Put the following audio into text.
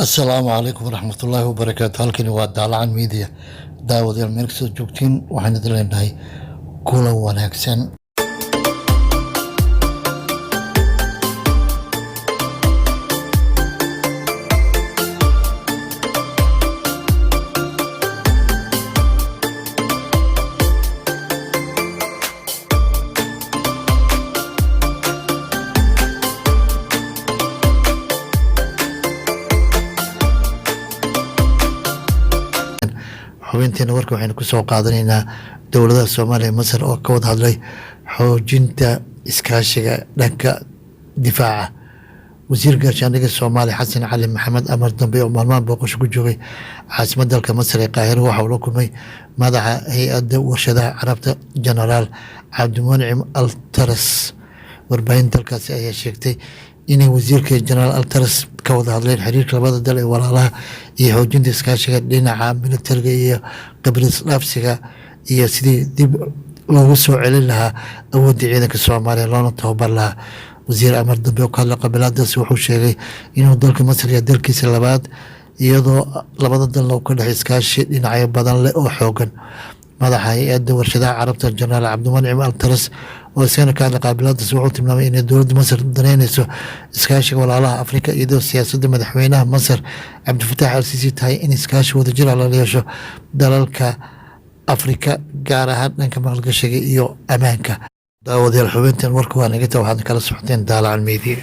asalaamu calaykum waraxmatullaahi wabarakaatu. halkani waa daalacan miidiya. daawadayaal meel kasoo joogtiin waxaan idin leenahay kulan wanaagsan. xubinteena warka waxaynu ku soo qaadanaynaa dowladaha Soomaaliya Masar oo ka wada hadlay xoojinta iskaashiga dhanka difaaca. wasiirka gaashaandhigga Soomaaliya Xasan Cali Maxamed amar dambe oo maalmahan booqasho ku joogay caasimadda dalka Masar ee Qaahiro waxa uu la kulmay madaxa hay-adda warshadaha carabta Generaal Cabdimuncim Altaras. warbaahinta dalkaasi ayaa sheegtay inay wasiirka Generaal Altaras ka wada hadleen xiriirka labada dal ee walaalaha iyo xoojinta iskaashiga dhinaca militariga iyo khibrad dhaafsiga iyo sidii dib loogu soo celin lahaa awoodda ciidanka Soomaaliya loona tababar lahaa. wasiir amar dambe oo ka hadlay qabiiladaasi wuxuu sheegay inuu dalka Masar yahay dalkiisa labaad iyadoo labada dalna uu ka dhex iskaashi dhinacyo badan leh oo xoogan. madaxa hay-adda warshadaha carabta Generaal Cabdimuncim Altaras oo isagana ka hadlay qabiiladaasi wuxuu tilmaamay inay dowladda Masar daneyneyso iskaashiga walaalaha Afrika iyadoo siyaasadda madaxweynaha Masar Cabdifataax al-Siisi tahay in iskaashi wadajir ah lala yeesho dalalka Afrika gaar ahaan dhanka maalgashiga iyo ammaanka. daawadayaal xubintan warka waa naga taa waxaad kala socoteen daalacan media.